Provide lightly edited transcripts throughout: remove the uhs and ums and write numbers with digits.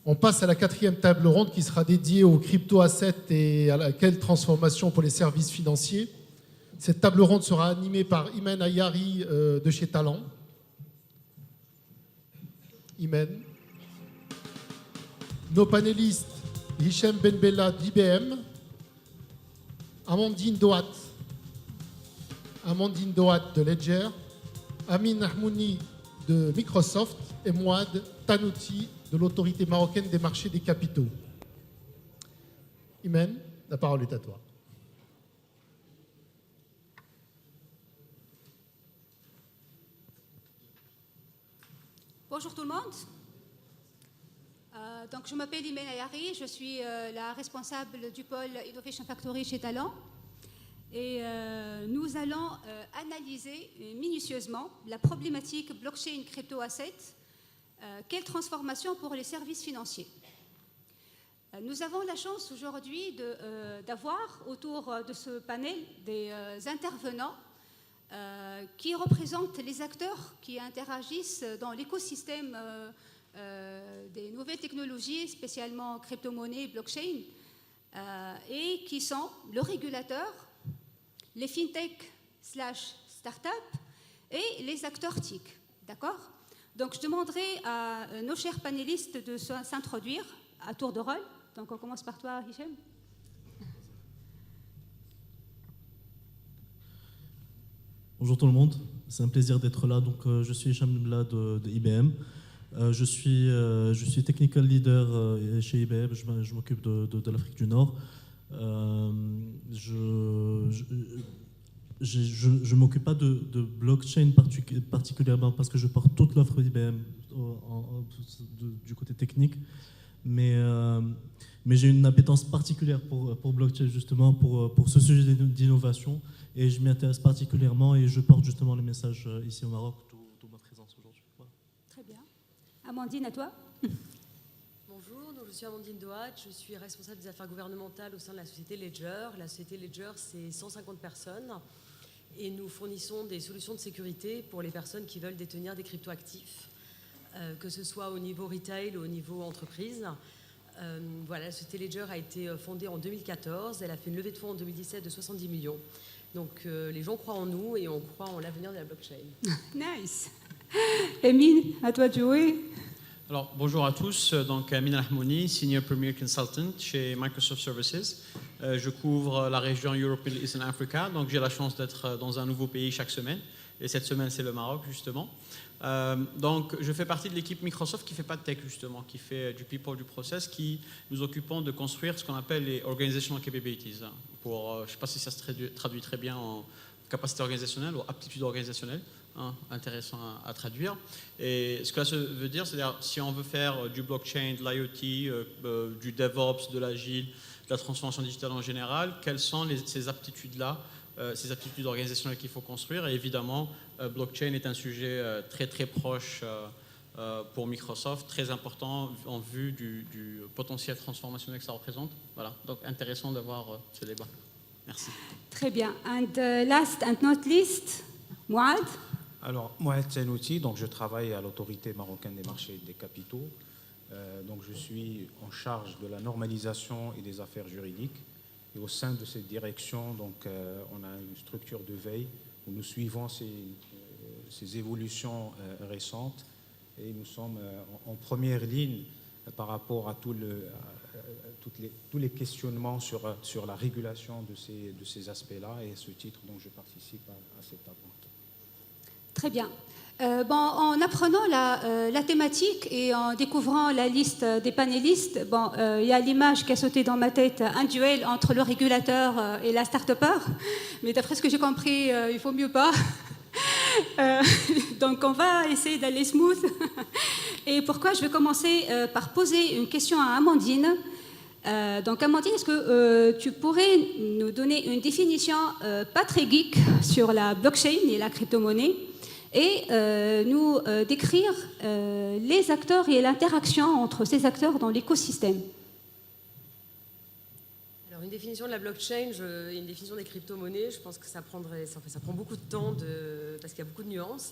On passe à la 4e table ronde qui sera dédiée aux crypto-assets et à laquelle transformation pour les services financiers. Cette table ronde sera animée par Imen Ayari de chez Talent. Imen. Nos panélistes, Hichem Benbella d'IBM, Amandine Doat de Ledger, Amin Ahmouni de Microsoft et Mouad Tanouti de l'autorité marocaine des marchés des capitaux. Imen, la parole est à toi. Bonjour tout le monde. Donc, je m'appelle Imen Ayari, je suis la responsable du pôle Innovation Factory chez Talent. Et nous allons analyser minutieusement la problématique blockchain crypto-asset. Quelle transformation pour les services financiers? Nous avons la chance aujourd'hui d'avoir autour de ce panel des intervenants qui représentent les acteurs qui interagissent dans l'écosystème des nouvelles technologies, spécialement crypto-monnaie, blockchain, et qui sont le régulateur, les fintech/startups et les acteurs TIC. D'accord? Donc, je demanderai à nos chers panélistes de s'introduire à tour de rôle. Donc, on commence par toi, Hichem. Bonjour tout le monde, c'est un plaisir d'être là. Donc, je suis Hichem Benbella de IBM. Je suis technical leader chez IBM, je m'occupe de l'Afrique du Nord. Je ne m'occupe pas de blockchain particulièrement parce que je porte toute l'offre d'IBM du côté technique, mais j'ai une appétence particulière pour blockchain, justement, pour ce sujet d'innovation, et je m'y intéresse particulièrement et je porte justement le message ici au Maroc, d'où ma présence aujourd'hui. Voilà. Très bien. Amandine, à toi. Bonjour, donc je suis Amandine Doat, je suis responsable des affaires gouvernementales au sein de la société Ledger. La société Ledger, c'est 150 personnes et nous fournissons des solutions de sécurité pour les personnes qui veulent détenir des cryptoactifs, que ce soit au niveau retail ou au niveau entreprise. Voilà, la société Ledger a été fondée en 2014, elle a fait une levée de fonds en 2017 de 70 millions. Donc les gens croient en nous et on croit en l'avenir de la blockchain. Nice. Emine, à toi de jouer. Alors, bonjour à tous, donc Amin Ahmouni, Senior Premier Consultant chez Microsoft Services. Je couvre la région Europe, Middle East and Africa, donc j'ai la chance d'être dans un nouveau pays chaque semaine. Et cette semaine, c'est le Maroc, justement. Donc, je fais partie de l'équipe Microsoft qui ne fait pas de tech, justement, qui fait du people, du process, qui nous occupons de construire ce qu'on appelle les organizational capabilities. Je ne sais pas si ça se traduit très bien en capacité organisationnelle ou aptitude organisationnelle. Intéressant à traduire. Et ce que ça veut dire, c'est-à-dire si on veut faire du blockchain, de l'IoT, du DevOps, de l'agile, de la transformation digitale en général, quelles sont ces aptitudes-là, ces aptitudes organisationnelles qu'il faut construire? Et évidemment, blockchain est un sujet très très proche pour Microsoft, très important en vue du potentiel transformationnel que ça représente. Voilà, donc intéressant d'avoir ce débat. Merci. Très bien. And last and not least, Mouad. Alors, Mouad Tanouti, donc je travaille à l'autorité marocaine des marchés des capitaux. Donc je suis en charge de la normalisation et des affaires juridiques. Et au sein de cette direction, donc, on a une structure de veille où nous suivons ces évolutions récentes et nous sommes en première ligne par rapport à tous les questionnements sur la régulation de ces aspects-là. Et à ce titre, donc, je participe à cette table. Très bien. En apprenant la thématique et en découvrant la liste des panélistes, il y a l'image qui a sauté dans ma tête, un duel entre le régulateur et la start-upper. Mais d'après ce que j'ai compris, il faut mieux pas. Donc on va essayer d'aller smooth. Et pourquoi? Je vais commencer par poser une question à Amandine. Donc Amandine, est-ce que tu pourrais nous donner une définition pas très geek sur la blockchain et la crypto-monnaie et nous décrire les acteurs et l'interaction entre ces acteurs dans l'écosystème? Alors, une définition de la blockchain et une définition des crypto-monnaies, je pense que ça prend beaucoup de temps parce qu'il y a beaucoup de nuances.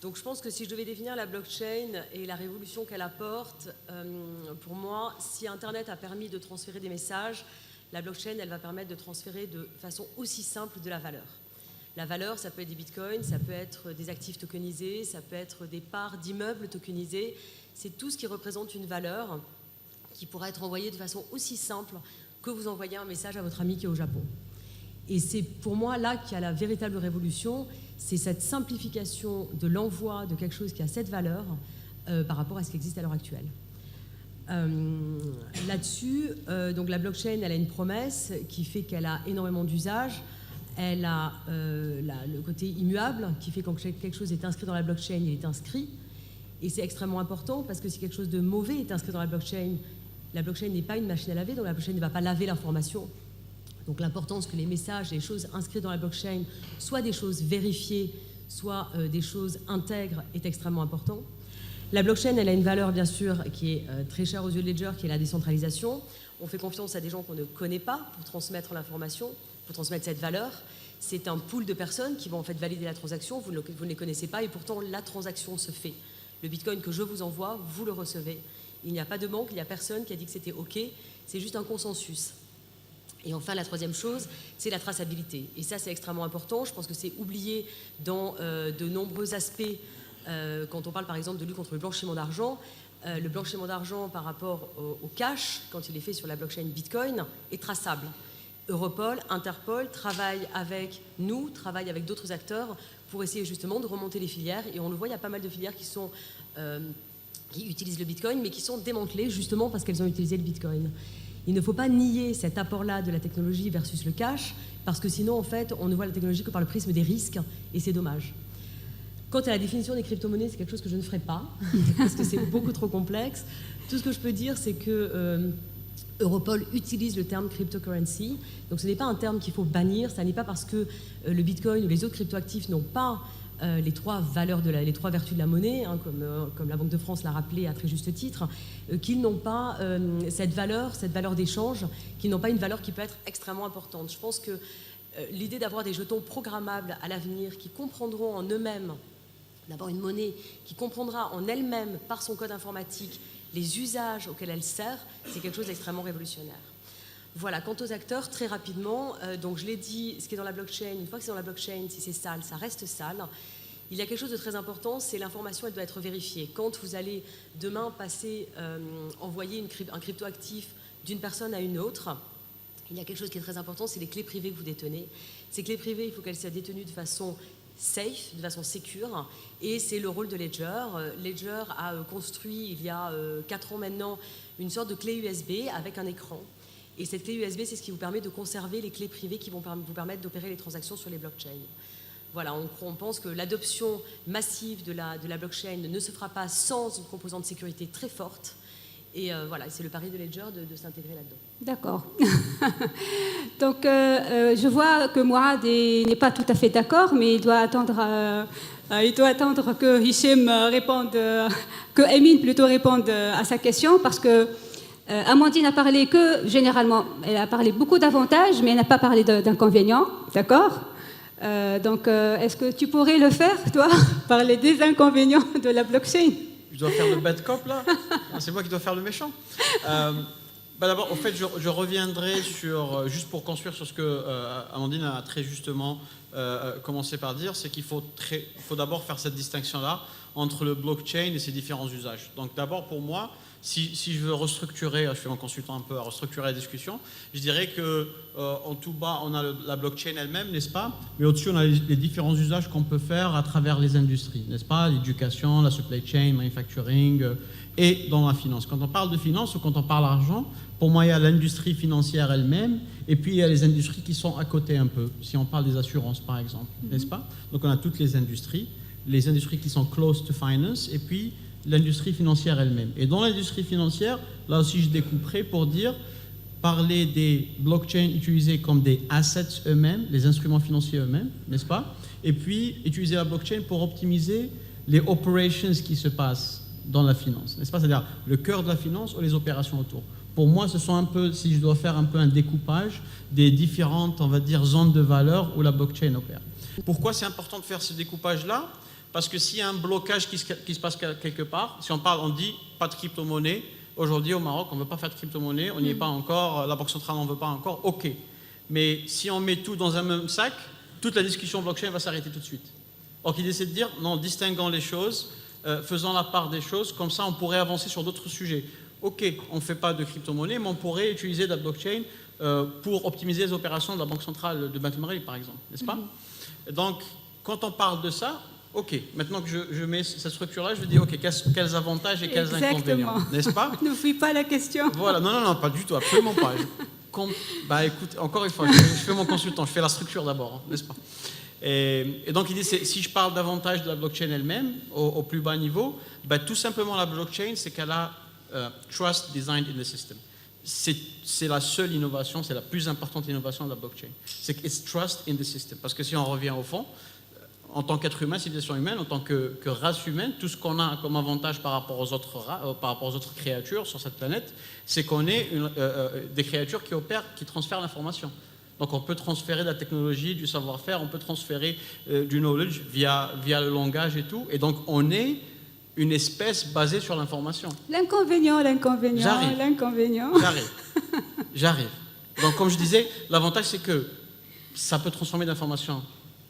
Donc je pense que si je devais définir la blockchain et la révolution qu'elle apporte, pour moi, si Internet a permis de transférer des messages, la blockchain, elle va permettre de transférer de façon aussi simple de la valeur. La valeur, ça peut être des bitcoins, ça peut être des actifs tokenisés, ça peut être des parts d'immeubles tokenisés. C'est tout ce qui représente une valeur qui pourra être envoyée de façon aussi simple que vous envoyez un message à votre ami qui est au Japon. Et c'est pour moi là qu'il y a la véritable révolution, c'est cette simplification de l'envoi de quelque chose qui a cette valeur par rapport à ce qui existe à l'heure actuelle. Là-dessus, donc la blockchain, elle a une promesse qui fait qu'elle a énormément d'usages. Elle a le côté immuable qui fait que quand quelque chose est inscrit dans la blockchain, il est inscrit. Et c'est extrêmement important parce que si quelque chose de mauvais est inscrit dans la blockchain n'est pas une machine à laver, donc la blockchain ne va pas laver l'information. Donc l'importance que les messages, les choses inscrites dans la blockchain soient des choses vérifiées, soit des choses intègres est extrêmement important. La blockchain, elle a une valeur bien sûr qui est très chère aux yeux de Ledger, qui est la décentralisation. On fait confiance à des gens qu'on ne connaît pas pour transmettre l'information, pour transmettre cette valeur. C'est un pool de personnes qui vont en fait valider la transaction, vous ne les connaissez pas et pourtant la transaction se fait. Le bitcoin que je vous envoie, vous le recevez. Il n'y a pas de manque, il n'y a personne qui a dit que c'était OK, c'est juste un consensus. Et enfin, la troisième chose, c'est la traçabilité. Et ça, c'est extrêmement important. Je pense que c'est oublié dans de nombreux aspects. Quand on parle, par exemple, de lutte contre le blanchiment d'argent, le blanchiment d'argent par rapport au cash, quand il est fait sur la blockchain Bitcoin, est traçable. Europol, Interpol travaillent avec nous, travaillent avec d'autres acteurs pour essayer justement de remonter les filières. Et on le voit, il y a pas mal de filières qui utilisent le Bitcoin, mais qui sont démantelées justement parce qu'elles ont utilisé le Bitcoin. Il ne faut pas nier cet apport-là de la technologie versus le cash, parce que sinon, en fait, on ne voit la technologie que par le prisme des risques, et c'est dommage. Quant à la définition des crypto-monnaies, c'est quelque chose que je ne ferai pas, parce que c'est beaucoup trop complexe. Tout ce que je peux dire, c'est que Europol utilise le terme cryptocurrency, donc ce n'est pas un terme qu'il faut bannir, ça n'est pas parce que le Bitcoin ou les autres cryptoactifs n'ont pas les trois vertus de la monnaie, hein, comme la Banque de France l'a rappelé à très juste titre, qu'ils n'ont pas cette valeur d'échange, qu'ils n'ont pas une valeur qui peut être extrêmement importante. Je pense que l'idée d'avoir des jetons programmables à l'avenir qui comprendront en eux-mêmes, d'abord une monnaie qui comprendra en elle-même, par son code informatique, les usages auxquels elle sert, c'est quelque chose d'extrêmement révolutionnaire. Voilà, quant aux acteurs, très rapidement, donc je l'ai dit, ce qui est dans la blockchain, une fois que c'est dans la blockchain, si c'est sale, ça reste sale. Il y a quelque chose de très important, c'est l'information, elle doit être vérifiée. Quand vous allez demain envoyer un cryptoactif d'une personne à une autre, il y a quelque chose qui est très important, c'est les clés privées que vous détenez. Ces clés privées, il faut qu'elles soient détenues de façon safe, de façon sécure, et c'est le rôle de Ledger. Ledger a construit, il y a 4 ans maintenant, une sorte de clé USB avec un écran. Et cette clé USB, c'est ce qui vous permet de conserver les clés privées qui vont vous permettre d'opérer les transactions sur les blockchains. Voilà, on pense que l'adoption massive de la blockchain ne se fera pas sans une composante de sécurité très forte. Et voilà, c'est le pari de Ledger de s'intégrer là-dedans. D'accord. Donc, je vois que Mourad n'est pas tout à fait d'accord, mais il doit attendre que Hicham réponde, que Emin plutôt réponde à sa question, parce que Amandine a parlé généralement, elle a parlé beaucoup d'avantages, mais elle n'a pas parlé d'inconvénients, d'accord ? Donc, est-ce que tu pourrais le faire, toi, parler des inconvénients de la blockchain ? Je dois faire le bad cop, là? C'est moi qui dois faire le méchant. D'abord, en fait, je reviendrai juste pour construire sur ce que Amandine a très justement commencé par dire, c'est qu'il faut d'abord faire cette distinction-là entre le blockchain et ses différents usages. Donc d'abord, pour moi, si je veux restructurer, je suis un consultant un peu à restructurer la discussion, je dirais qu'en tout bas, on a la blockchain elle-même, n'est-ce pas? Mais au-dessus, on a les différents usages qu'on peut faire à travers les industries, n'est-ce pas? L'éducation, la supply chain, manufacturing et dans la finance. Quand on parle de finance ou quand on parle d'argent, pour moi, il y a l'industrie financière elle-même et puis il y a les industries qui sont à côté un peu, si on parle des assurances par exemple, n'est-ce pas? Donc on a toutes les industries qui sont close to finance et puis l'industrie financière elle-même. Et dans l'industrie financière, là aussi je découperai pour parler des blockchains utilisés comme des assets eux-mêmes, les instruments financiers eux-mêmes, n'est-ce pas? Et puis utiliser la blockchain pour optimiser les operations qui se passent dans la finance, n'est-ce pas? C'est-à-dire le cœur de la finance ou les opérations autour. Pour moi, ce sont un peu, si je dois faire un peu un découpage des différentes, on va dire, zones de valeur où la blockchain opère. Pourquoi c'est important de faire ce découpage-là? Parce que s'il y a un blocage qui se passe quelque part, si on parle, on dit pas de crypto-monnaie. Aujourd'hui au Maroc, on ne veut pas faire de crypto-monnaie, on n'y est pas encore, la Banque centrale n'en veut pas encore, ok. Mais si on met tout dans un même sac, toute la discussion blockchain va s'arrêter tout de suite. Or, il essaie de dire, non, distinguant les choses, faisant la part des choses, comme ça on pourrait avancer sur d'autres sujets. Ok, on ne fait pas de crypto-monnaie, mais on pourrait utiliser de la blockchain pour optimiser les opérations de la Banque centrale de Beit el-Mali, par exemple, n'est-ce pas? Donc, quand on parle de ça, ok, maintenant que je mets cette structure-là, je dis, ok, quels avantages et quels inconvénients, n'est-ce pas? Ne fuis pas la question. Voilà, non, pas du tout, absolument pas. Bah écoute, encore une fois, je fais mon consultant, je fais la structure d'abord, hein, n'est-ce pas? Et donc il dit, si je parle davantage de la blockchain elle-même, au plus bas niveau, bah, tout simplement la blockchain, c'est qu'elle a trust designed in the system. C'est la seule innovation, c'est la plus importante innovation de la blockchain. C'est que it's trust in the system. Parce que si on revient au fond, en tant qu'être humain, civilisation humaine, en tant que race humaine, tout ce qu'on a comme avantage par rapport aux autres créatures sur cette planète, c'est qu'on est des créatures qui opèrent, qui transfèrent l'information. Donc on peut transférer de la technologie, du savoir-faire, on peut transférer du knowledge via le langage et tout. Et donc on est une espèce basée sur l'information. L'inconvénient. J'arrive. Donc comme je disais, l'avantage c'est que ça peut transformer l'information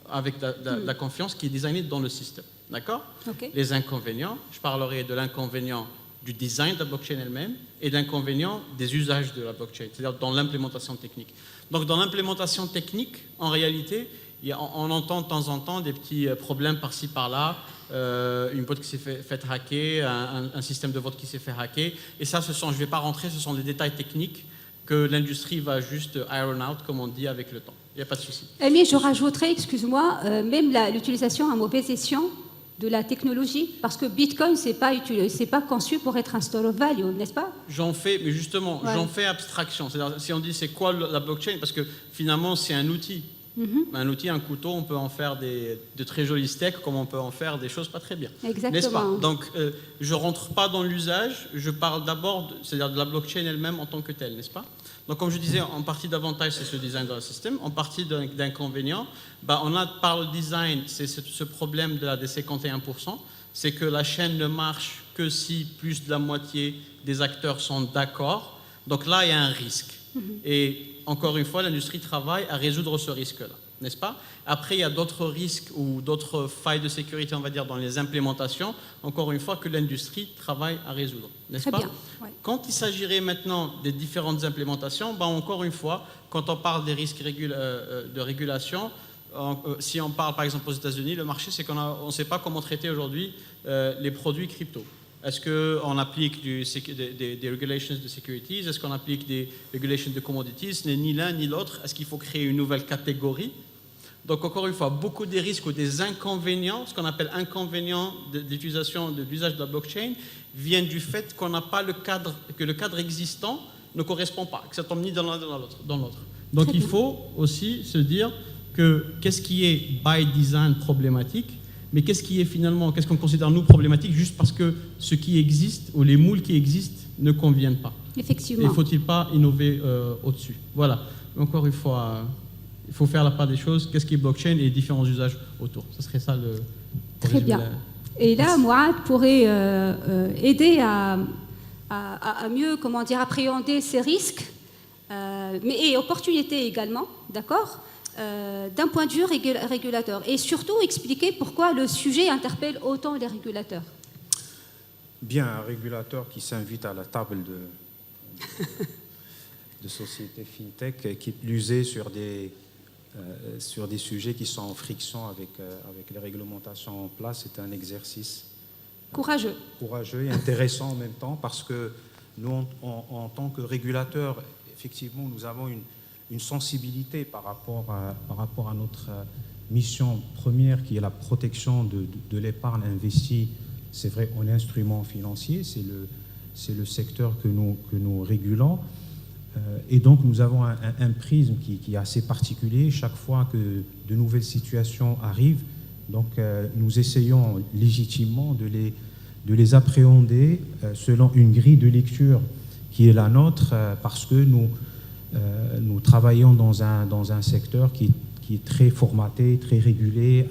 avec la confiance qui est designée dans le système. D'accord? Okay. Les inconvénients, je parlerai de l'inconvénient du design de la blockchain elle-même et d'inconvénients des usages de la blockchain, c'est-à-dire dans l'implémentation technique. Donc dans l'implémentation technique, en réalité, on entend de temps en temps des petits problèmes par-ci par-là, une boîte qui s'est fait hacker, un système de vote qui s'est fait hacker, et ça, je ne vais pas rentrer, ce sont des détails techniques que l'industrie va juste iron out, comme on dit, avec le temps. Il n'y a pas de souci. Mais je rajouterais, excuse-moi, même l'utilisation à mauvaise escient de la technologie, parce que Bitcoin, c'est pas conçu pour être un store of value, n'est-ce pas? J'en fais, mais justement, j'en fais abstraction. C'est-à-dire, si on dit c'est quoi la blockchain, parce que finalement, c'est un outil. Un outil, un couteau, on peut en faire de très jolis steaks, comme on peut en faire des choses pas très bien. Exactement. N'est-ce pas? Donc, je ne rentre pas dans l'usage, je parle d'abord, c'est-à-dire de la blockchain elle-même en tant que telle, n'est-ce pas? Donc, comme je disais, en partie d'avantage, c'est ce design dans le système. En partie d'inconvénient, par le design, c'est ce problème de la des 51%, c'est que la chaîne ne marche que si plus de la moitié des acteurs sont d'accord. Donc là, il y a un risque. Et encore une fois, l'industrie travaille à résoudre ce risque-là, n'est-ce pas? Après, il y a d'autres risques ou d'autres failles de sécurité, on va dire, dans les implémentations, encore une fois, que l'industrie travaille à résoudre, n'est-ce pas? Très bien. Ouais. Quand il s'agirait maintenant des différentes implémentations, encore une fois, quand on parle des risques de régulation, si on parle par exemple aux États-Unis, le marché, c'est qu'on ne sait pas comment traiter aujourd'hui les produits crypto. Est-ce qu'on applique des regulations de securities? Est-ce qu'on applique des regulations de commodities? Ni l'un ni l'autre. Est-ce qu'il faut créer une nouvelle catégorie? Donc encore une fois, beaucoup des risques ou des inconvénients, ce qu'on appelle inconvénients d'utilisation, de l'usage de la blockchain, viennent du fait qu'on n'a pas que le cadre existant ne correspond pas, que ça tombe ni dans l'un ni dans l'autre. Donc il faut aussi se dire que qu'est-ce qui est by design problématique, mais qu'est-ce qu'on considère nous problématique juste parce que ce qui existe ou les moules qui existent ne conviennent pas. Effectivement. Et faut-il pas innover au-dessus? Voilà. Encore une fois, il faut faire la part des choses. Qu'est-ce qui est blockchain et les différents usages autour? Ce serait ça le... Très bien. Et là, Mouad pourrait aider à mieux, appréhender ces risques, et opportunités également, d'accord? D'un point de vue régulateur, et surtout expliquer pourquoi le sujet interpelle autant les régulateurs. Bien, un régulateur qui s'invite à la table de sociétés fintech, qui est l'usé sur des sujets qui sont en friction avec les réglementations en place, c'est un exercice courageux et intéressant en même temps, parce que nous, en tant que régulateurs, effectivement, nous avons une sensibilité par rapport à notre mission première, qui est la protection de l'épargne investie. C'est vrai, en instruments financiers, c'est le secteur que nous régulons. Et donc, nous avons un prisme qui est assez particulier. Chaque fois que de nouvelles situations arrivent, donc, nous essayons légitimement de les appréhender selon une grille de lecture qui est la nôtre, parce que nous travaillons dans un secteur qui est très formaté, très régulé,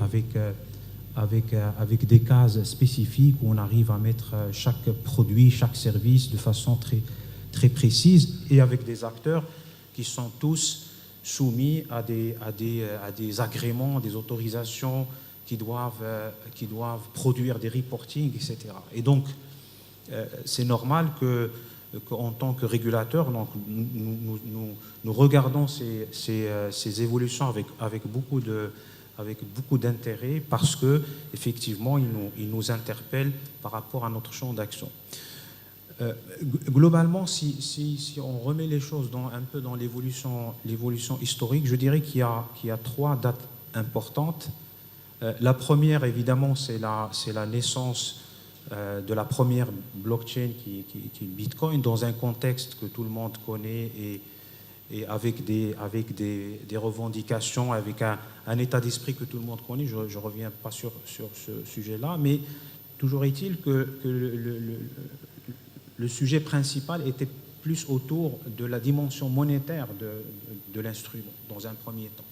avec des cases spécifiques où on arrive à mettre chaque produit, chaque service de façon très, très précise et avec des acteurs qui sont tous soumis à des agréments, des autorisations qui doivent produire des reportings, etc. Et donc, c'est normal qu'en tant que régulateur, donc, nous regardons ces évolutions avec beaucoup d'intérêt parce qu'effectivement, ils nous interpellent par rapport à notre champ d'action. Globalement, si on remet les choses un peu dans l'évolution historique, je dirais qu'il y a 3 dates importantes. La première, évidemment, c'est la naissance de la première blockchain qui est Bitcoin, dans un contexte que tout le monde connaît et avec des revendications, avec un état d'esprit que tout le monde connaît. Je ne reviens pas sur ce sujet-là, mais toujours est-il que le sujet principal était plus autour de la dimension monétaire de l'instrument, dans un premier temps.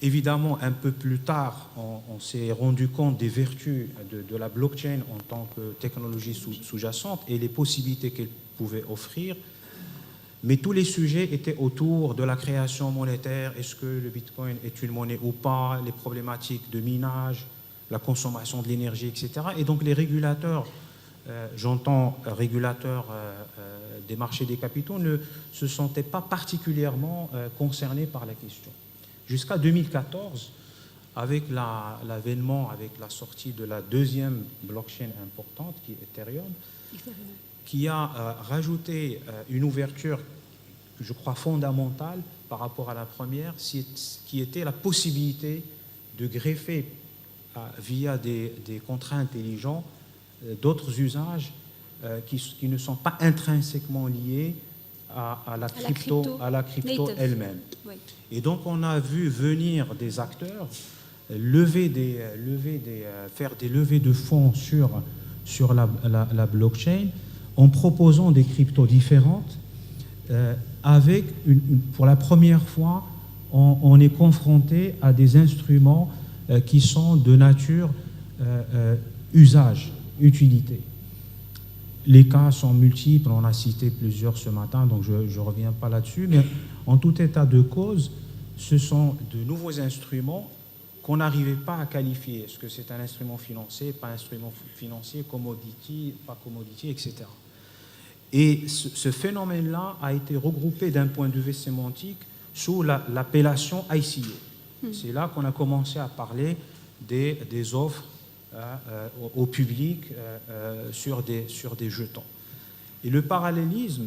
Évidemment, un peu plus tard, on s'est rendu compte des vertus de la blockchain en tant que technologie sous-jacente et les possibilités qu'elle pouvait offrir. Mais tous les sujets étaient autour de la création monétaire. Est-ce que le Bitcoin est une monnaie ou pas? Les problématiques de minage, la consommation de l'énergie, etc. Et donc les régulateurs, j'entends régulateurs des marchés des capitaux, ne se sentaient pas particulièrement concernés par la question. Jusqu'à 2014, avec l'avènement, avec la sortie de la deuxième blockchain importante, qui est Ethereum, qui a rajouté une ouverture, je crois, fondamentale par rapport à la première, qui était la possibilité de greffer via des contrats intelligents d'autres usages qui ne sont pas intrinsèquement liés à la crypto elle-même. Oui. Et donc on a vu venir des acteurs faire des levées de fonds sur la blockchain en proposant des cryptos différentes. Avec pour la première fois, on est confronté à des instruments qui sont de nature usage, utilité. Les cas sont multiples, on a cité plusieurs ce matin, donc je ne reviens pas là-dessus, mais en tout état de cause, ce sont de nouveaux instruments qu'on n'arrivait pas à qualifier. Est-ce que c'est un instrument financier, pas instrument financier, commodity, pas commodity, etc. Et ce phénomène-là a été regroupé d'un point de vue sémantique sous l'appellation ICO. C'est là qu'on a commencé à parler des offres au public sur des jetons. Et le parallélisme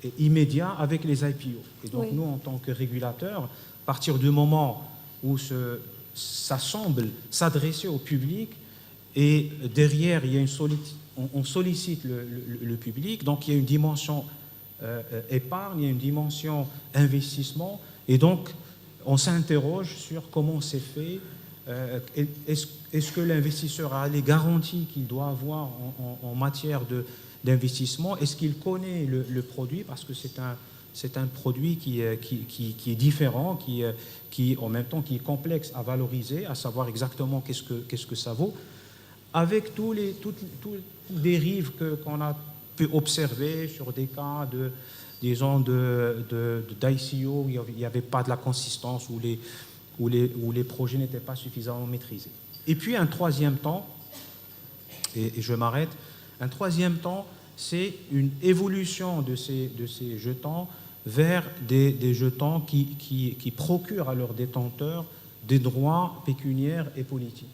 est immédiat avec les IPO. Et donc nous, en tant que régulateurs, à partir du moment où ça semble s'adresser au public et derrière, il y a on sollicite le public, donc il y a une dimension épargne, il y a une dimension investissement, et donc on s'interroge sur comment c'est fait. Est-ce que l'investisseur a les garanties qu'il doit avoir en matière d'investissement? Est-ce qu'il connaît le produit? Parce que c'est un produit qui est différent, qui en même temps qui est complexe à valoriser, à savoir exactement qu'est-ce que ça vaut, avec toutes les dérives qu'on a pu observer sur des cas d'ICO où il n'y avait pas de la consistance, où les projets n'étaient pas suffisamment maîtrisés. Et puis un troisième temps, et je m'arrête, un troisième temps, c'est une évolution de ces jetons vers des jetons qui procurent à leurs détenteurs des droits pécuniaires et politiques.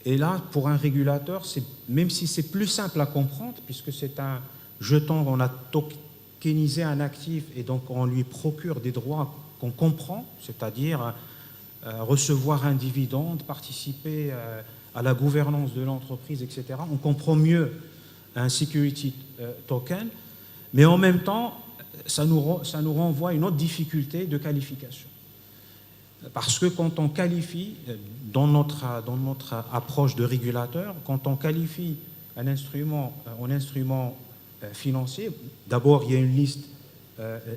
Et là, pour un régulateur, même si c'est plus simple à comprendre, puisque c'est un jeton, on a tokenisé un actif et donc on lui procure des droits qu'on comprend, c'est-à-dire recevoir un dividende, participer à la gouvernance de l'entreprise, etc. On comprend mieux un security token, mais en même temps, ça nous renvoie à une autre difficulté de qualification. Parce que quand on qualifie, dans notre approche de régulateur, quand on qualifie un instrument en instrument financier, d'abord il y a une liste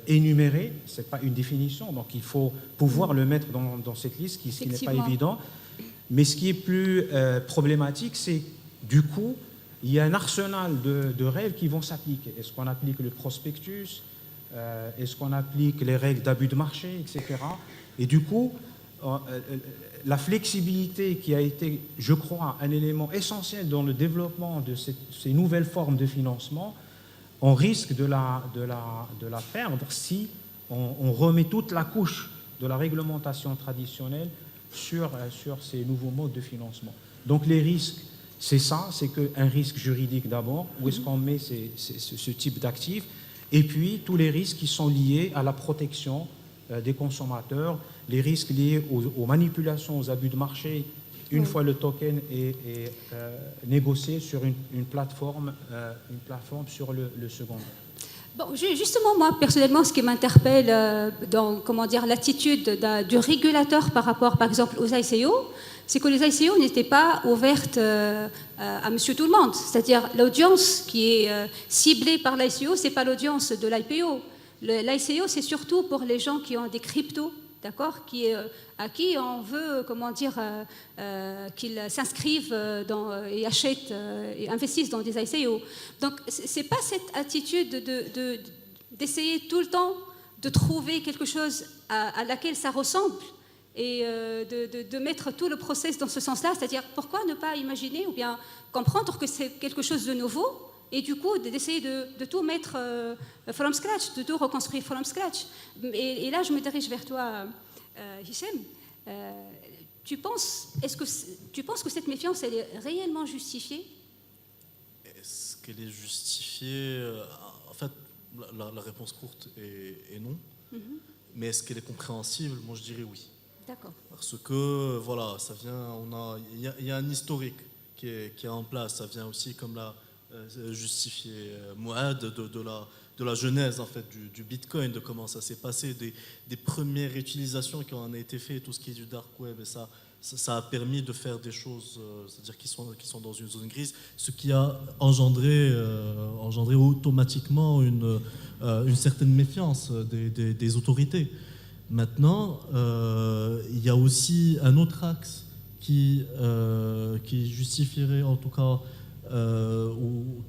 énuméré, ce n'est pas une définition, donc il faut pouvoir le mettre dans cette liste, ce qui n'est pas évident. Mais ce qui est plus problématique, c'est du coup, il y a un arsenal de règles qui vont s'appliquer. Est-ce qu'on applique le prospectus? Est-ce qu'on applique les règles d'abus de marché, etc. Et du coup, la flexibilité qui a été, je crois, un élément essentiel dans le développement de ces nouvelles formes de financement, on risque de la perdre si on remet toute la couche de la réglementation traditionnelle sur ces nouveaux modes de financement. Donc les risques, c'est ça, c'est qu'un risque juridique d'abord, où est-ce qu'on met ce type d'actifs, et puis tous les risques qui sont liés à la protection des consommateurs, les risques liés aux manipulations, aux abus de marché, une fois le token est négocié sur une plateforme sur le second. Bon, justement, moi, personnellement, ce qui m'interpelle dans, comment dire, l'attitude du régulateur par rapport, par exemple, aux ICO, c'est que les ICO n'étaient pas ouvertes à monsieur tout le monde. C'est-à-dire, l'audience qui est ciblée par l'ICO, ce n'est pas l'audience de l'IPO. L'ICO, c'est surtout pour les gens qui ont des cryptos, d'accord, à qui on veut, comment dire, qu'ils s'inscrivent et achètent et investissent dans des ICO. Donc, c'est pas cette attitude d'essayer tout le temps de trouver quelque chose à laquelle ça ressemble et de mettre tout le process dans ce sens-là. C'est-à-dire, pourquoi ne pas imaginer ou bien comprendre que c'est quelque chose de nouveau et du coup d'essayer de tout mettre from scratch, de tout reconstruire from scratch. Et là, je me dirige vers toi, Hichem. Tu penses que cette méfiance, elle est réellement justifiée? Est-ce qu'elle est justifiée? En fait, la réponse courte est non. Mais est-ce qu'elle est compréhensible? Moi, je dirais oui. D'accord. Parce que, voilà, ça vient, il y a un historique qui est en place. Ça vient aussi, comme l'a justifié Mouad, de la genèse en fait, du Bitcoin, de comment ça s'est passé, des premières utilisations qui en ont été faites, tout ce qui est du dark web, et ça a permis de faire des choses, c'est-à-dire qui sont dans une zone grise, ce qui a engendré automatiquement une certaine méfiance des autorités. Maintenant, il y a aussi un autre axe qui justifierait, en tout cas, ou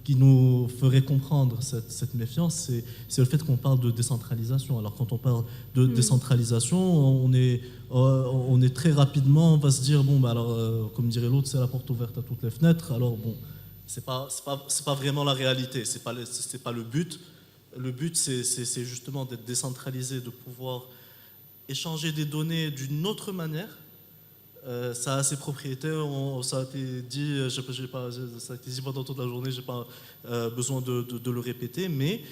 qui nous ferait comprendre cette méfiance, c'est le fait qu'on parle de décentralisation. Alors quand on parle de décentralisation, on est très rapidement, on va se dire, bon, bah alors, comme dirait l'autre, c'est la porte ouverte à toutes les fenêtres. Alors bon, c'est pas vraiment la réalité, c'est pas le but. Le but, c'est justement d'être décentralisé, de pouvoir échanger des données d'une autre manière. Ça a ses propriétés, ça a été dit, ça a été dit pendant toute la journée, je n'ai pas besoin de le répéter, mais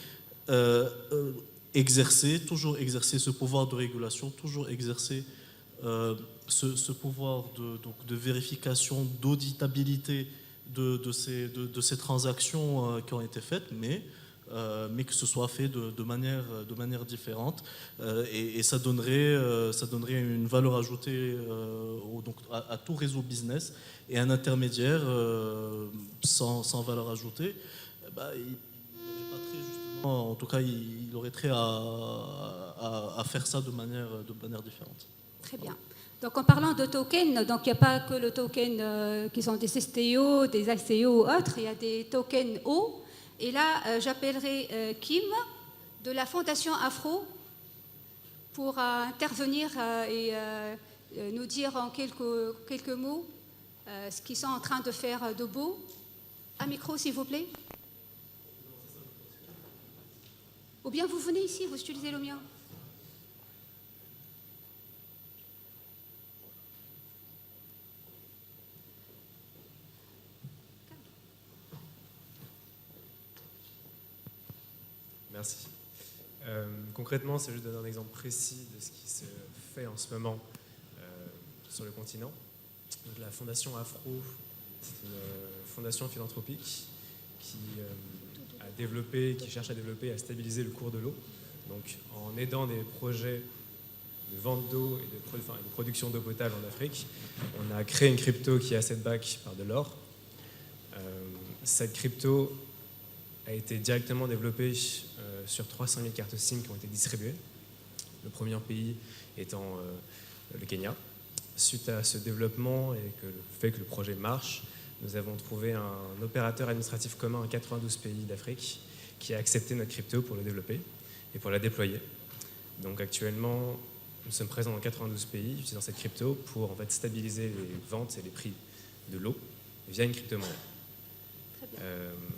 toujours exercer ce pouvoir de régulation, toujours exercer ce pouvoir de vérification, d'auditabilité de ces transactions qui ont été faites, mais que ce soit fait de manière différente. Et ça donnerait une valeur ajoutée donc à tout réseau business. Et un intermédiaire sans valeur ajoutée, il n'aurait pas trait, justement, en tout cas, il aurait trait à faire ça de manière différente. Très bien. Donc en parlant de tokens, donc il n'y a pas que le token qui sont des STO, des ICO ou autres, il y a des tokens O. Et là, j'appellerai Kim de la Fondation Afro pour intervenir et nous dire en quelques mots ce qu'ils sont en train de faire de beau. Un micro, s'il vous plaît. Ou bien vous venez ici, vous utilisez le mien. Merci. Concrètement, c'est juste donner un exemple précis de ce qui se fait en ce moment sur le continent. Donc, la Fondation Afro, c'est une fondation philanthropique qui cherche à développer et à stabiliser le cours de l'eau. Donc, en aidant des projets de vente d'eau et de production d'eau potable en Afrique, on a créé une crypto qui est asset back par de l'or. Cette crypto a été directement développé sur 300 000 cartes SIM qui ont été distribuées. Le premier pays étant le Kenya. Suite à ce développement et que le fait que le projet marche, nous avons trouvé un opérateur administratif commun à 92 pays d'Afrique qui a accepté notre crypto pour le développer et pour la déployer. Donc actuellement, nous sommes présents dans 92 pays utilisant cette crypto pour en fait stabiliser les ventes et les prix de l'eau via une crypto-monnaie.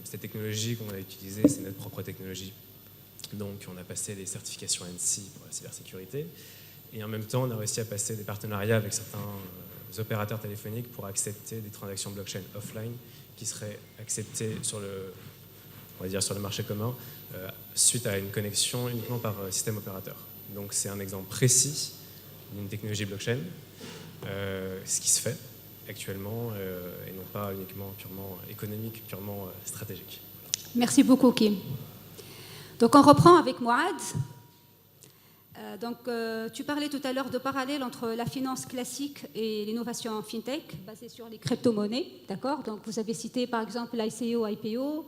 Cette technologie qu'on a utilisée, c'est notre propre technologie. Donc on a passé des certifications ANSI pour la cybersécurité et en même temps on a réussi à passer des partenariats avec certains opérateurs téléphoniques pour accepter des transactions blockchain offline qui seraient acceptées sur le, on va dire, sur le marché commun suite à une connexion uniquement par système opérateur. Donc c'est un exemple précis d'une technologie blockchain, ce qui se fait actuellement et non pas uniquement purement économique, purement stratégique. Merci beaucoup, Kim. Donc on reprend avec Moad. Tu parlais tout à l'heure de parallèle entre la finance classique et l'innovation fintech basée sur les crypto-monnaies, d'accord? Donc vous avez cité par exemple l'ICO, IPO,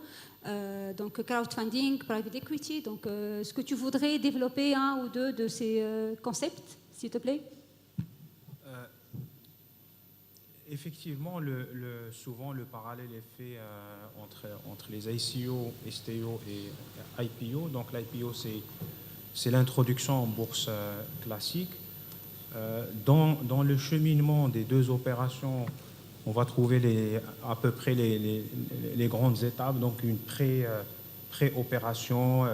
donc crowdfunding, private equity. Donc est-ce que tu voudrais développer un ou deux de ces concepts, s'il te plaît? Effectivement, souvent le parallèle est fait entre les ICO, STO et IPO. Donc l'IPO, c'est l'introduction en bourse classique. Dans le cheminement des deux opérations, on va trouver à peu près les grandes étapes. Donc une pré-opération,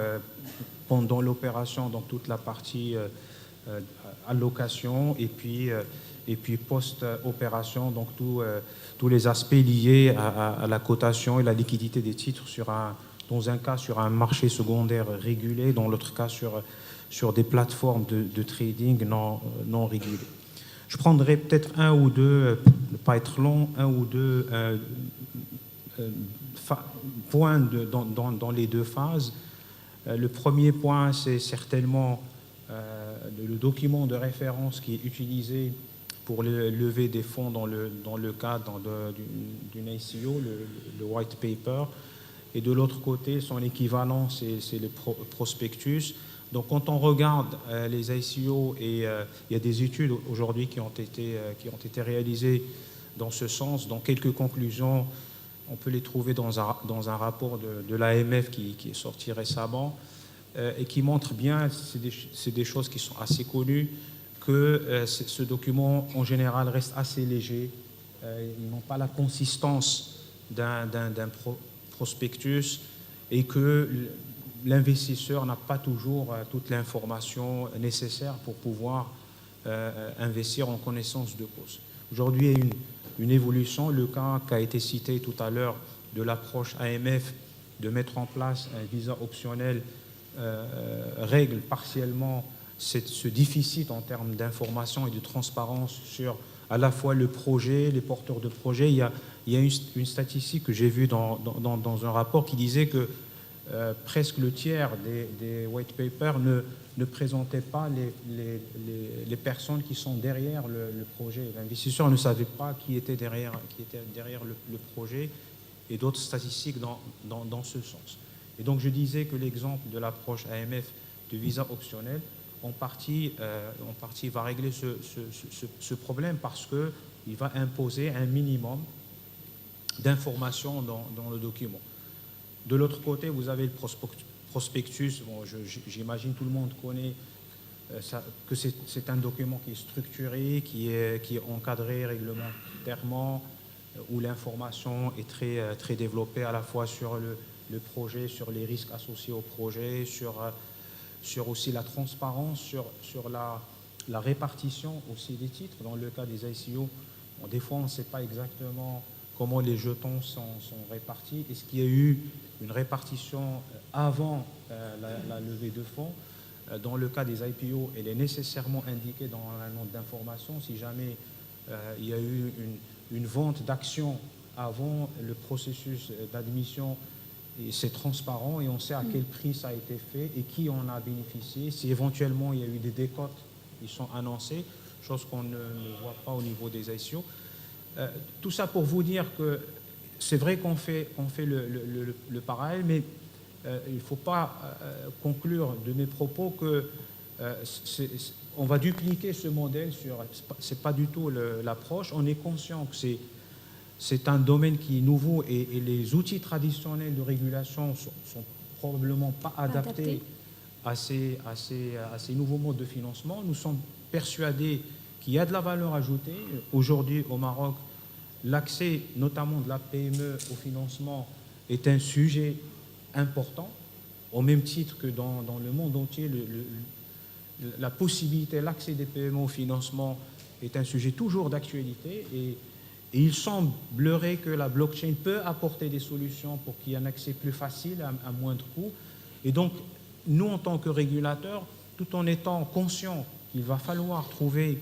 pendant l'opération, donc toute la partie allocation, et puis post-opération, donc tous les aspects liés à la cotation et la liquidité des titres dans un cas sur un marché secondaire régulé, dans l'autre cas sur des plateformes de trading non régulées. Je prendrai peut-être un ou deux, ne pas être long, un ou deux points dans les deux phases. Le premier point, c'est certainement le document de référence qui est utilisé pour lever des fonds dans le cadre d'une ICO, le white paper. Et de l'autre côté, son équivalent, c'est le prospectus. Donc quand on regarde les ICO, et il y a des études aujourd'hui qui ont été réalisées dans ce sens, dans quelques conclusions, on peut les trouver dans un rapport de l'AMF qui est sorti récemment, et qui montre bien, c'est des choses qui sont assez connues, que ce document en général reste assez léger. Ils n'ont pas la consistance d'un prospectus, et que l'investisseur n'a pas toujours toute l'information nécessaire pour pouvoir investir en connaissance de cause. Aujourd'hui, il y a une évolution. Le cas qui a été cité tout à l'heure de l'approche AMF de mettre en place un visa optionnel règle partiellement ce déficit en termes d'information et de transparence sur à la fois le projet, les porteurs de projet. Il y a une statistique que j'ai vue dans un rapport qui disait que presque le tiers des white papers ne présentaient pas les personnes qui sont derrière le projet. L'investisseur ne savait pas qui était derrière le projet, et d'autres statistiques dans ce sens. Et donc je disais que l'exemple de l'approche AMF de visa optionnel en partie va régler ce problème, parce qu'il va imposer un minimum d'informations dans le document. De l'autre côté, vous avez le prospectus. Bon, j'imagine tout le monde connaît que c'est un document qui est structuré, qui est encadré réglementairement, où l'information est très développée à la fois sur le projet, sur les risques associés au projet, sur aussi la transparence, sur la répartition aussi des titres. Dans le cas des ICO, des fois on ne sait pas exactement comment les jetons sont répartis. Est-ce qu'il y a eu une répartition avant la levée de fonds? Dans le cas des IPO, elle est nécessairement indiquée dans la note d'information. Si jamais il y a eu une vente d'actions avant le processus d'admission, c'est transparent et on sait à quel prix ça a été fait et qui en a bénéficié. Si éventuellement il y a eu des décotes qui sont annoncées, chose qu'on ne voit pas au niveau des ICO. Tout ça pour vous dire que c'est vrai qu'on fait le parallèle, mais il ne faut pas conclure de mes propos que on va dupliquer ce modèle c'est pas du tout l'approche. On est conscient que c'est un domaine qui est nouveau et les outils traditionnels de régulation sont probablement pas adaptés à ces nouveaux modes de financement. Nous sommes persuadés qu'il y a de la valeur ajoutée. Aujourd'hui, au Maroc, l'accès notamment de la PME au financement est un sujet important, au même titre que dans le monde entier, la possibilité, l'accès des PME au financement est un sujet toujours d'actualité et il semblerait que la blockchain peut apporter des solutions pour qu'il y ait un accès plus facile à moindre coût. Et donc, nous, en tant que régulateurs, tout en étant conscients qu'il va falloir trouver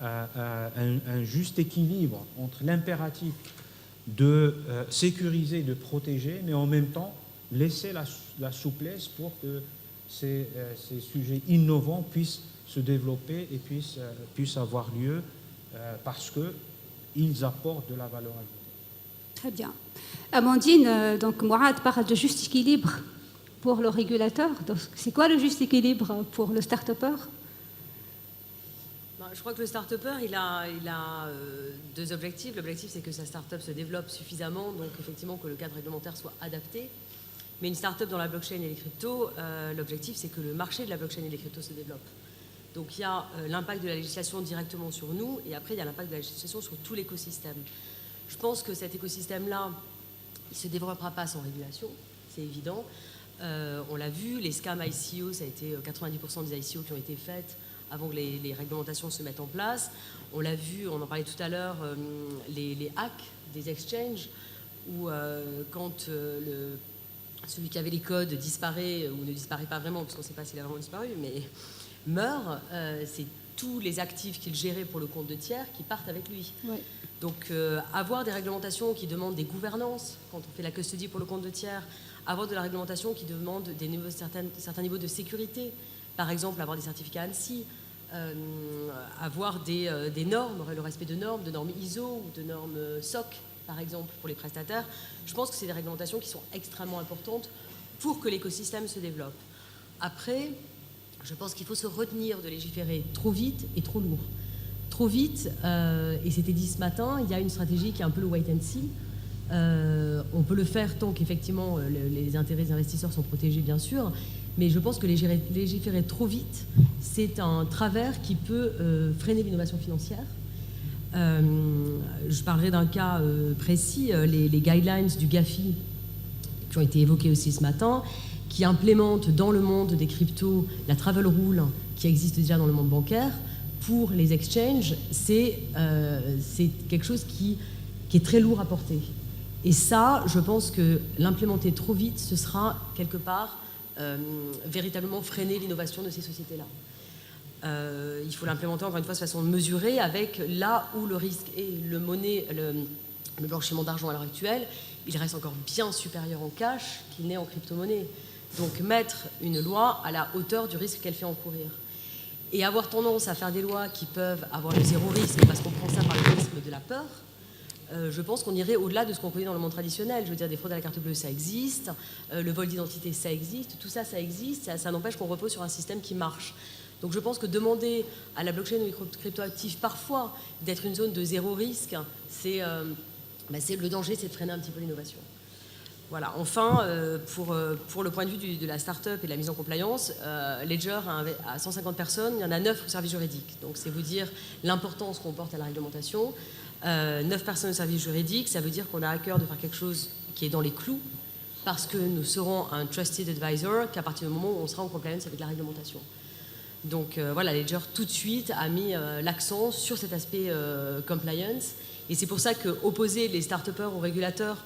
un juste équilibre entre l'impératif de sécuriser, de protéger, mais en même temps laisser la souplesse pour que ces sujets innovants puissent se développer et puissent avoir lieu parce qu'ils apportent de la valeur ajoutée. Très bien. Amandine, donc Mourad parle de juste équilibre pour le régulateur. Donc, c'est quoi le juste équilibre pour le start-upper? Je crois que le start-upper, il a deux objectifs. L'objectif, c'est que sa start-up se développe suffisamment, donc effectivement que le cadre réglementaire soit adapté. Mais une start-up dans la blockchain et les cryptos, l'objectif, c'est que le marché de la blockchain et des cryptos se développe. Donc il y a l'impact de la législation directement sur nous, et après il y a l'impact de la législation sur tout l'écosystème. Je pense que cet écosystème-là, il ne se développera pas sans régulation, c'est évident. On l'a vu, les scams ICO, ça a été 90% des ICO qui ont été faites avant que les réglementations se mettent en place. On l'a vu, on en parlait tout à l'heure, les hacks des exchanges, où quand celui qui avait les codes disparaît, ou ne disparaît pas vraiment, parce qu'on ne sait pas s'il a vraiment disparu, mais meurt, c'est tous les actifs qu'il gérait pour le compte de tiers qui partent avec lui. Ouais. Donc avoir des réglementations qui demandent des gouvernances, quand on fait la custody pour le compte de tiers, avoir de la réglementation qui demande certains niveaux de sécurité, par exemple avoir des certificats ANSI, avoir des normes, le respect de normes ISO ou de normes SOC, par exemple, pour les prestataires. Je pense que c'est des réglementations qui sont extrêmement importantes pour que l'écosystème se développe. Après, je pense qu'il faut se retenir de légiférer trop vite et trop lourd. Trop vite, et c'était dit ce matin, il y a une stratégie qui est un peu le wait and see. On peut le faire tant qu'effectivement les intérêts des investisseurs sont protégés, bien sûr, mais je pense que légiférer trop vite, c'est un travers qui peut freiner l'innovation financière. Je parlerai d'un cas précis, les guidelines du GAFI qui ont été évoqués aussi ce matin, qui implémentent dans le monde des cryptos la travel rule qui existe déjà dans le monde bancaire. Pour les exchanges, c'est quelque chose qui est très lourd à porter. Et ça, je pense que l'implémenter trop vite, ce sera quelque part véritablement freiner l'innovation de ces sociétés-là. Il faut l'implémenter encore une fois de façon mesurée avec là où le risque est. Le blanchiment d'argent à l'heure actuelle, il reste encore bien supérieur en cash qu'il n'est en crypto-monnaie. Donc mettre une loi à la hauteur du risque qu'elle fait encourir. Et avoir tendance à faire des lois qui peuvent avoir le zéro risque parce qu'on prend ça par le prisme de la peur, je pense qu'on irait au-delà de ce qu'on connaît dans le monde traditionnel. Je veux dire, des fraudes à la carte bleue, ça existe, le vol d'identité, ça existe, tout ça, ça existe, ça n'empêche qu'on repose sur un système qui marche. Donc je pense que demander à la blockchain ou aux cryptoactifs parfois d'être une zone de zéro risque, c'est le danger, c'est de freiner un petit peu l'innovation. Voilà. Enfin, pour le point de vue de la start-up et de la mise en compliance, Ledger a 150 personnes, il y en a 9 au service juridique. Donc c'est vous dire l'importance qu'on porte à la réglementation. 9 personnes au service juridique, ça veut dire qu'on a à cœur de faire quelque chose qui est dans les clous, parce que nous serons un trusted advisor qu'à partir du moment où on sera en compliance avec la réglementation. Donc voilà, Ledger tout de suite a mis l'accent sur cet aspect compliance. Et c'est pour ça qu'opposer les start-upers aux régulateurs,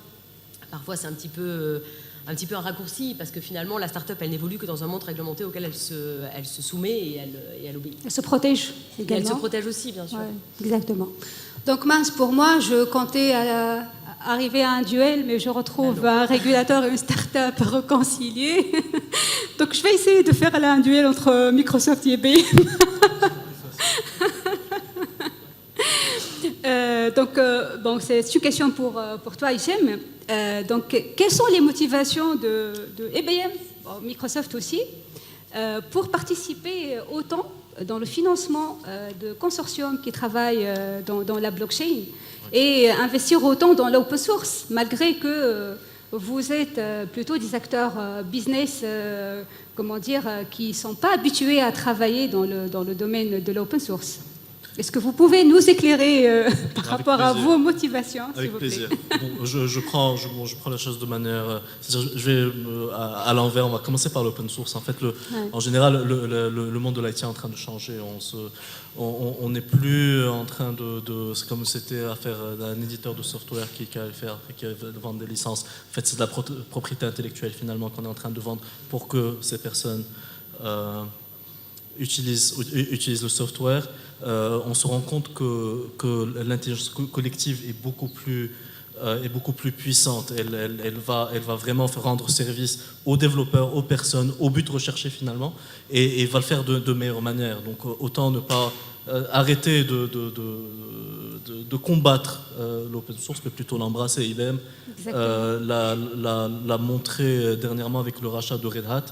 parfois c'est un petit peu un raccourci, parce que finalement la start-up elle n'évolue que dans un monde réglementé auquel elle se soumet et elle obéit. Elle se protège également. Et elle se protège aussi, bien sûr. Ouais, exactement. Donc mince, pour moi, je comptais arriver à un duel, mais je retrouve un régulateur et une start-up réconciliés. Donc je vais essayer de faire un duel entre Microsoft et IBM. Bon, c'est une question pour toi, Hichem. Donc, quelles sont les motivations de IBM, Microsoft aussi, pour participer autant dans le financement de consortiums qui travaillent dans la blockchain et investir autant dans l'open source, malgré que vous êtes plutôt des acteurs business, comment dire, qui ne sont pas habitués à travailler dans le domaine de l'open source. Est-ce que vous pouvez nous éclairer par rapport à vos motivations, s'il vous plaît? Avec plaisir. Bon, je prends la chose de manière... je vais à l'envers, on va commencer par l'open source. En fait, en général, le monde de l'IT est en train de changer. On n'est plus en train de c'est comme c'était affaire d'un éditeur de software qui allait vendre des licences. En fait, c'est de la propriété intellectuelle, finalement, qu'on est en train de vendre pour que ces personnes utilisent le software. On se rend compte que l'intelligence collective est beaucoup plus puissante. Elle va vraiment rendre service aux développeurs, aux personnes, au but recherché finalement, et va le faire de meilleure manière. Donc autant ne pas arrêter de combattre l'open source, mais plutôt l'embrasser. IBM l'a montré dernièrement avec le rachat de Red Hat,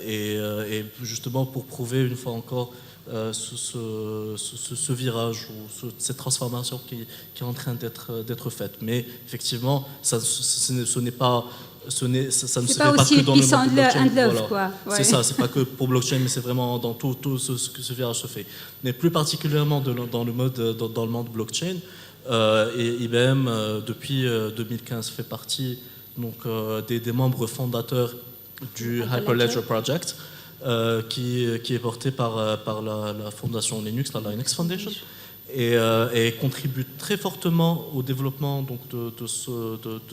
et justement pour prouver une fois encore ce virage ou cette transformation qui est en train d'être faite. Mais effectivement, ça ne se fait pas que dans le monde de blockchain. Voilà. C'est ça, c'est pas que pour blockchain, mais c'est vraiment dans tout ce que ce virage se fait. Mais plus particulièrement dans le monde blockchain, et IBM depuis 2015 fait partie donc, des membres fondateurs du Hyperledger Project, qui est porté par la fondation Linux, la Linux Foundation, et contribue très fortement au développement donc,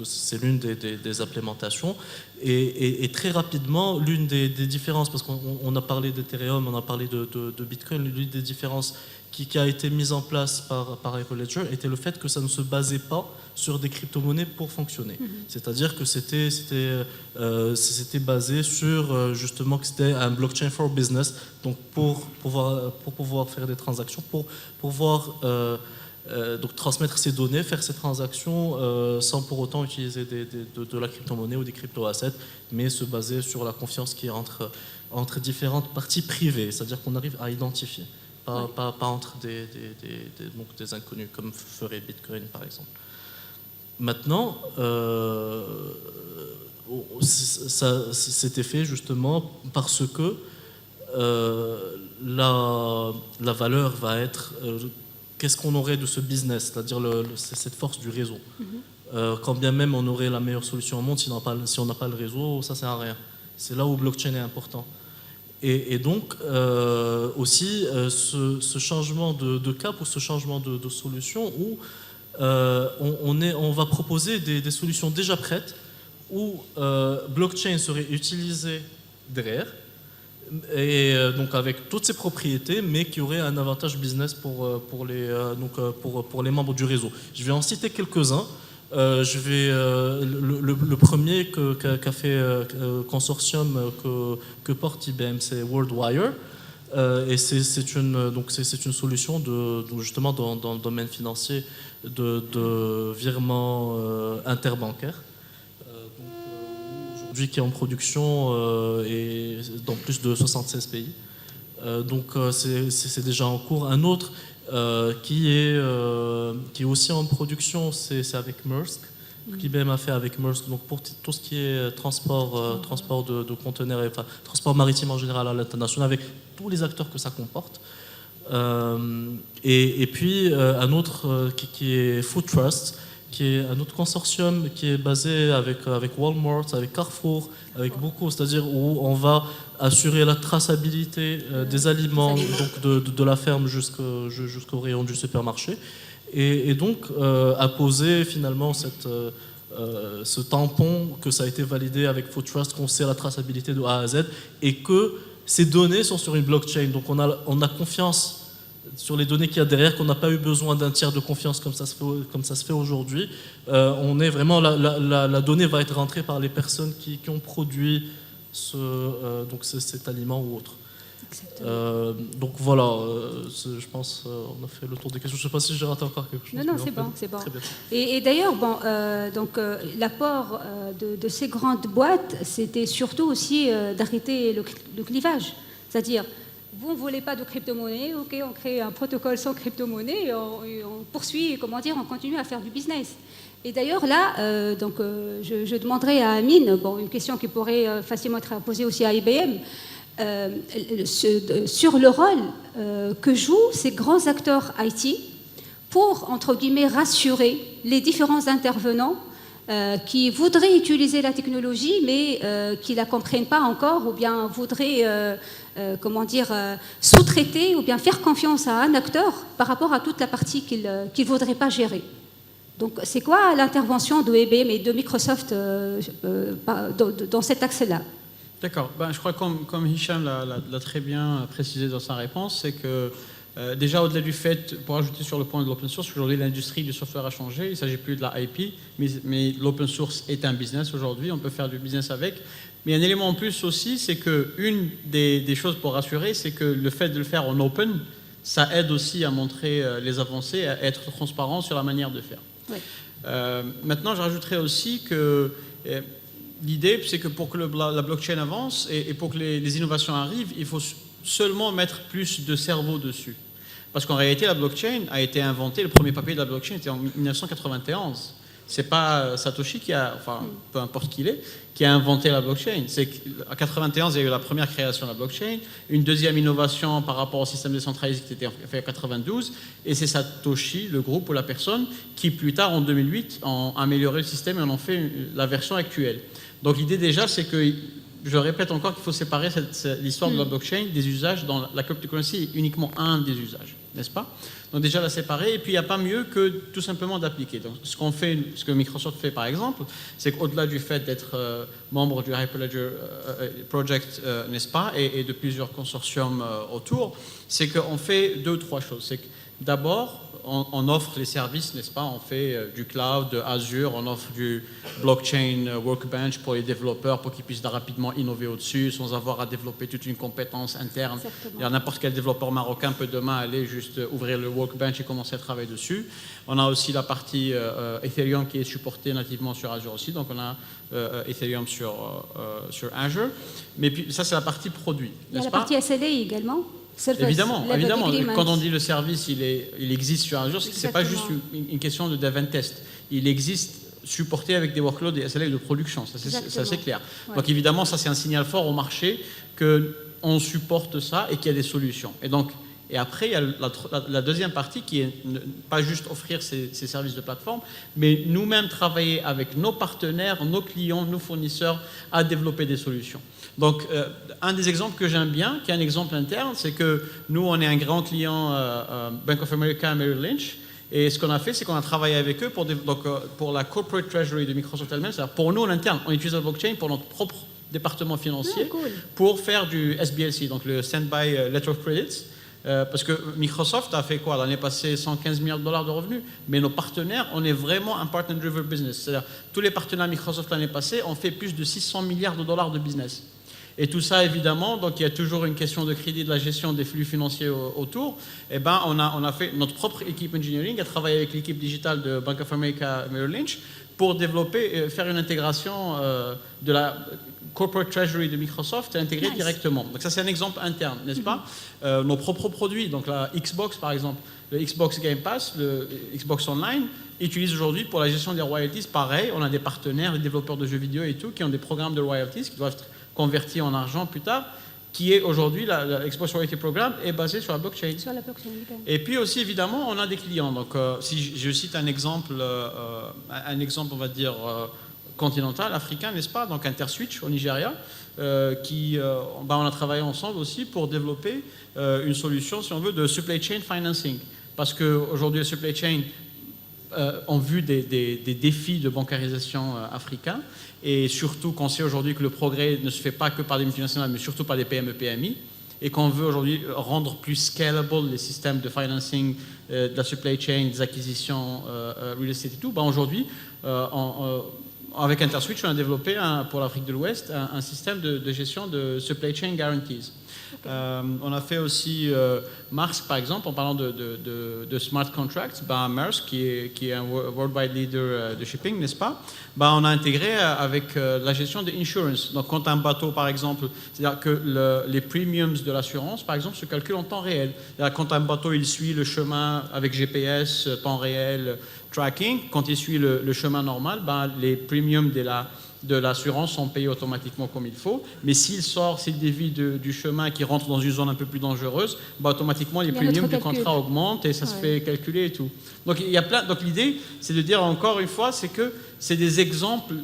c'est l'une des implémentations. Et très rapidement, l'une des différences, parce qu'on a parlé d'Ethereum, on a parlé de Bitcoin, l'une des différences qui a été mise en place par Hyperledger était le fait que ça ne se basait pas sur des crypto-monnaies pour fonctionner. C'est-à-dire que c'était basé sur justement que c'était un blockchain for business, donc pour pouvoir faire des transactions, pour pouvoir donc transmettre ces données, faire ces transactions sans pour autant utiliser de la crypto-monnaie ou des crypto-assets, mais se baser sur la confiance qui est entre différentes parties privées, c'est-à-dire qu'on arrive à identifier. Pas entre des inconnus, comme ferait Bitcoin, par exemple. Maintenant, c'était fait justement parce que la valeur va être qu'est-ce qu'on aurait de ce business, c'est-à-dire cette force du réseau. Quand bien même on aurait la meilleure solution au monde, si on n'a pas le réseau, ça ne sert à rien. C'est là où blockchain est important. Et donc, aussi, ce changement de cap ou ce changement de solution où on va proposer des solutions déjà prêtes où blockchain serait utilisé derrière, et donc avec toutes ses propriétés, mais qui aurait un avantage business pour les membres du réseau. Je vais en citer quelques-uns. Le premier qu'a fait consortium que porte IBM, c'est WorldWire, et c'est une solution justement dans le domaine financier de virements interbancaires, aujourd'hui qui est en production et dans plus de 76 pays. Donc c'est déjà en cours. Un autre qui est aussi en production, c'est avec Maersk, qu'IBM a fait avec Maersk, donc pour tout ce qui est transport de conteneurs, enfin transport maritime en général à l'international, avec tous les acteurs que ça comporte. Et puis un autre qui est Food Trust, qui est un autre consortium qui est basé avec Walmart, avec Carrefour, avec beaucoup, c'est-à-dire où on va assurer la traçabilité des aliments donc de la ferme jusqu'au rayon du supermarché, et donc apposer finalement ce tampon que ça a été validé avec Food Trust, qu'on sait la traçabilité de A à Z, et que ces données sont sur une blockchain. Donc on a confiance sur les données qu'il y a derrière, qu'on n'a pas eu besoin d'un tiers de confiance comme ça se fait aujourd'hui. On est vraiment la donnée va être rentrée par les personnes qui ont produit cet aliment ou autre. Donc voilà, je pense on a fait le tour des questions. Je ne sais pas si j'ai raté encore quelque chose. Non, c'est bon, c'est bon. Très bien. Et d'ailleurs, l'apport de ces grandes boîtes, c'était surtout aussi d'arrêter le clivage. C'est-à-dire, vous ne voulez pas de crypto-monnaie, ok, on crée un protocole sans crypto-monnaie et on poursuit, on continue à faire du business. Et d'ailleurs, là, je demanderai à Amine, une question qui pourrait facilement être posée aussi à IBM, sur le rôle que jouent ces grands acteurs IT pour, entre guillemets, rassurer les différents intervenants qui voudraient utiliser la technologie, mais qui ne la comprennent pas encore, ou bien voudraient, sous-traiter, ou bien faire confiance à un acteur par rapport à toute la partie qu'ils ne voudraient pas gérer. Donc, c'est quoi l'intervention de IBM et de Microsoft dans cet axe-là? D'accord. Je crois que comme Hicham l'a très bien précisé dans sa réponse, c'est que déjà au-delà du fait, pour ajouter sur le point de l'open source, aujourd'hui l'industrie du software a changé, il ne s'agit plus de la IP, mais l'open source est un business aujourd'hui, on peut faire du business avec. Mais un élément en plus aussi, c'est qu'une des choses pour rassurer, c'est que le fait de le faire en open, ça aide aussi à montrer les avancées, à être transparent sur la manière de faire. Oui. Maintenant, je rajouterais aussi que l'idée, c'est que pour que la blockchain avance et pour que les innovations arrivent, il faut seulement mettre plus de cerveau dessus. Parce qu'en réalité, la blockchain a été inventée, le premier papier de la blockchain était en 1991. C'est pas Satoshi peu importe qui il est, qui a inventé la blockchain. C'est qu'en 1991, il y a eu la première création de la blockchain, une deuxième innovation par rapport au système décentralisé qui était fait en 1992, et c'est Satoshi, le groupe ou la personne, qui plus tard, en 2008, ont amélioré le système et en ont fait la version actuelle. Donc l'idée déjà, c'est que, je répète encore qu'il faut séparer l'histoire de la blockchain des usages. Dans la cryptocurrency est uniquement un des usages, n'est-ce pas? Donc déjà la séparer, et puis il n'y a pas mieux que tout simplement d'appliquer. Donc ce que Microsoft fait par exemple, c'est qu'au-delà du fait d'être membre du Hyperledger Project, n'est-ce pas, et de plusieurs consortiums autour, c'est qu'on fait 2 ou 3 choses. C'est que d'abord, on offre les services, n'est-ce pas? On fait du cloud, de Azure, on offre du blockchain workbench pour les développeurs pour qu'ils puissent rapidement innover au-dessus sans avoir à développer toute une compétence interne. Exactement. Il y a n'importe quel développeur marocain peut demain aller juste ouvrir le workbench et commencer à travailler dessus. On a aussi la partie Ethereum qui est supportée nativement sur Azure aussi, donc on a Ethereum sur Azure. Mais puis ça c'est la partie produit, Il y a n'est-ce la pas? partie SLA également. Évidemment. Quand on dit le service, il existe sur Azure, ce n'est pas juste une question de dev and test. Il existe supporté avec des workloads et SLA de production, ça c'est clair. Ouais. Donc évidemment, ça c'est un signal fort au marché qu'on supporte ça et qu'il y a des solutions. Et après, il y a la deuxième partie qui est pas juste offrir ces services de plateforme, mais nous-mêmes travailler avec nos partenaires, nos clients, nos fournisseurs à développer des solutions. Donc, un des exemples que j'aime bien, qui est un exemple interne, c'est que nous, on est un grand client Bank of America, Merrill Lynch, et ce qu'on a fait, c'est qu'on a travaillé avec eux pour la corporate treasury de Microsoft elle-même, c'est-à-dire pour nous, en interne, on utilise la blockchain pour notre propre département financier pour faire du SBLC, donc le Standby Letter of Credits. Parce que Microsoft a fait quoi l'année passée? 115 milliards de dollars de revenus. Mais nos partenaires, on est vraiment un partner-driven business. C'est-à-dire tous les partenaires Microsoft l'année passée ont fait plus de 600 milliards de dollars de business. Et tout ça, évidemment, donc il y a toujours une question de crédit, de la gestion des flux financiers autour. Et ben, on a fait notre propre équipe engineering, a travaillé avec l'équipe digitale de Bank of America, Merrill Lynch, pour développer, faire une intégration de la corporate treasury de Microsoft et intégrer directement. Donc ça, c'est un exemple interne, n'est-ce pas? Nos propres produits, donc la Xbox, par exemple, le Xbox Game Pass, le Xbox Online, utilise aujourd'hui pour la gestion des royalties, pareil, on a des partenaires, des développeurs de jeux vidéo et tout, qui ont des programmes de royalties qui doivent être convertis en argent plus tard, qui est aujourd'hui, la Xbox Royalty Programme est basé sur la blockchain. Sur la blockchain. Et puis aussi, évidemment, on a des clients. Donc, si je cite un exemple, on va dire, continental, africain, n'est-ce pas? Donc, InterSwitch au Nigeria, on a travaillé ensemble aussi pour développer une solution, si on veut, de supply chain financing. Parce qu'aujourd'hui, les supply chain ont vu des défis de bancarisation africains. Et surtout qu'on sait aujourd'hui que le progrès ne se fait pas que par des multinationales, mais surtout par des PME, PMI, et qu'on veut aujourd'hui rendre plus scalable les systèmes de financing, de la supply chain, des acquisitions, real estate et tout, aujourd'hui, avec InterSwitch, on a développé pour l'Afrique de l'Ouest un système de gestion de supply chain guarantees. On a fait aussi Maersk, par exemple, en parlant de smart contracts. Maersk, qui est un worldwide leader de shipping, n'est-ce pas? On a intégré avec la gestion de insurance. Donc, quand un bateau, par exemple, c'est-à-dire que les premiums de l'assurance, par exemple, se calculent en temps réel. C'est-à-dire quand un bateau, il suit le chemin avec GPS, temps réel, tracking, quand il suit le chemin normal, les premiums de l'assurance sont payés automatiquement comme il faut. Mais s'il dévie du chemin, qui rentre dans une zone un peu plus dangereuse, automatiquement les premiums du contrat augmentent et ça se fait calculer et tout. Donc il y a plein. Donc l'idée, c'est de dire encore une fois, c'est que c'est des exemples.